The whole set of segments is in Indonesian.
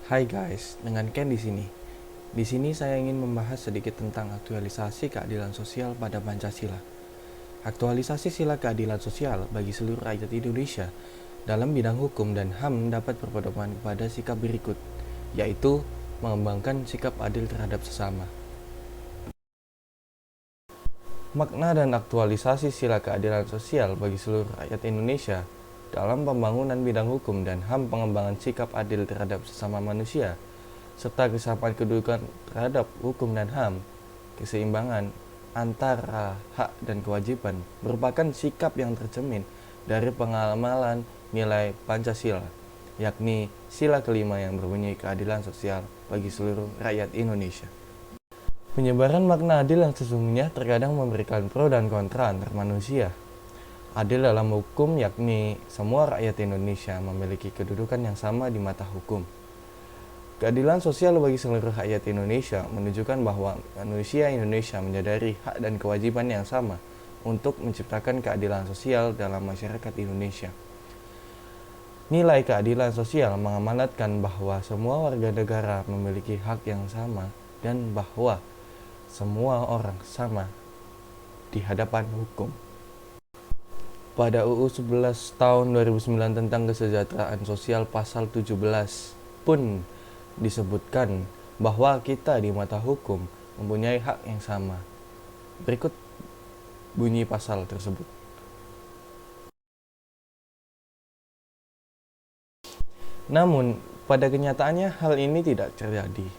Hai guys, dengan Ken di sini. Di sini saya ingin membahas sedikit tentang aktualisasi keadilan sosial pada Pancasila. Aktualisasi sila keadilan sosial bagi seluruh rakyat Indonesia dalam bidang hukum dan HAM dapat berpedoman pada sikap berikut, yaitu mengembangkan sikap adil terhadap sesama. Makna dan aktualisasi sila keadilan sosial bagi seluruh rakyat Indonesia dalam pembangunan bidang hukum dan HAM pengembangan sikap adil terhadap sesama manusia serta kesamaan kedudukan terhadap hukum dan HAM, keseimbangan antara hak dan kewajiban merupakan sikap yang tercermin dari pengamalan nilai Pancasila, yakni sila kelima yang berbunyi keadilan sosial bagi seluruh rakyat Indonesia. Penyebaran makna adil yang sesungguhnya terkadang memberikan pro dan kontra antar manusia. Adil dalam hukum yakni semua rakyat Indonesia memiliki kedudukan yang sama di mata hukum. Keadilan sosial bagi seluruh rakyat Indonesia menunjukkan bahwa manusia Indonesia menyadari hak dan kewajiban yang sama untuk menciptakan keadilan sosial dalam masyarakat Indonesia. Nilai keadilan sosial mengamanatkan bahwa semua warga negara memiliki hak yang sama dan bahwa semua orang sama di hadapan hukum. Pada UU 11 tahun 2009 tentang kesejahteraan sosial pasal 17 pun disebutkan bahwa kita di mata hukum mempunyai hak yang sama. Berikut bunyi pasal tersebut. Namun, pada kenyataannya hal ini tidak terjadi.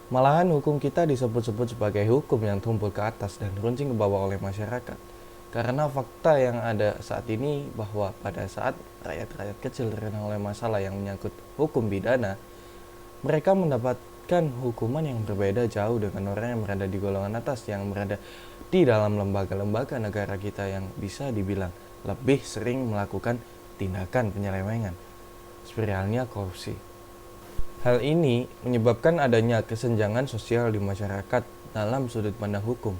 Malahan hukum kita disebut-sebut sebagai hukum yang tumpul ke atas dan runcing ke bawah oleh masyarakat. Karena fakta yang ada saat ini bahwa pada saat rakyat-rakyat kecil terkena oleh masalah yang menyangkut hukum pidana, mereka mendapatkan hukuman yang berbeda jauh dengan orang yang berada di golongan atas yang berada di dalam lembaga-lembaga negara kita yang bisa dibilang lebih sering melakukan tindakan penyelewengan, seperti halnya korupsi. Hal ini menyebabkan adanya kesenjangan sosial di masyarakat dalam sudut pandang hukum.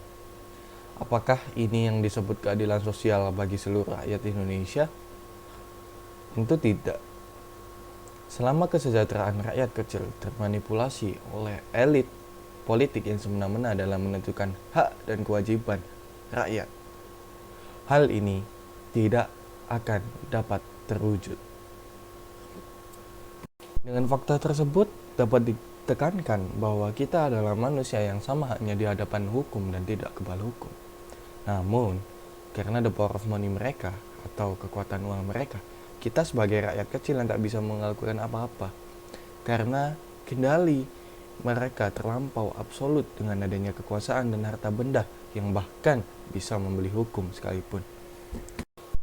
Apakah ini yang disebut keadilan sosial bagi seluruh rakyat Indonesia? Tentu tidak. Selama kesejahteraan rakyat kecil termanipulasi oleh elit politik yang semena-mena dalam menentukan hak dan kewajiban rakyat, hal ini tidak akan dapat terwujud. Dengan fakta tersebut dapat ditekankan bahwa kita adalah manusia yang sama haknya di hadapan hukum dan tidak kebal hukum. Namun, karena the power of money mereka atau kekuatan uang mereka, kita sebagai rakyat kecil yang tak bisa melakukan apa-apa. Karena kendali mereka terlampau absolut dengan adanya kekuasaan dan harta benda yang bahkan bisa membeli hukum sekalipun.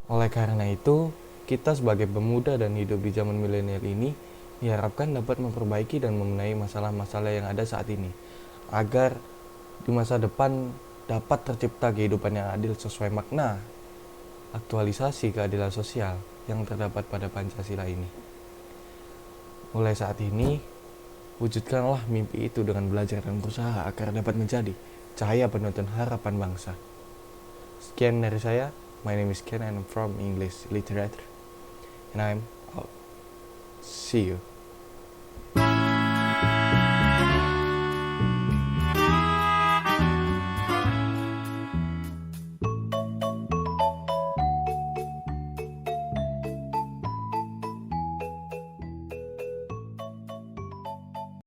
Oleh karena itu, kita sebagai pemuda dan hidup di zaman milenial ini diharapkan dapat memperbaiki dan membenahi masalah-masalah yang ada saat ini, agar di masa depan dapat tercipta kehidupan yang adil sesuai makna aktualisasi keadilan sosial yang terdapat pada Pancasila ini. Mulai saat ini, wujudkanlah mimpi itu dengan belajar dan berusaha agar dapat menjadi cahaya penuntun harapan bangsa. Sekian dari saya. My name is Ken and I'm from English Literature. And I'm out. See you.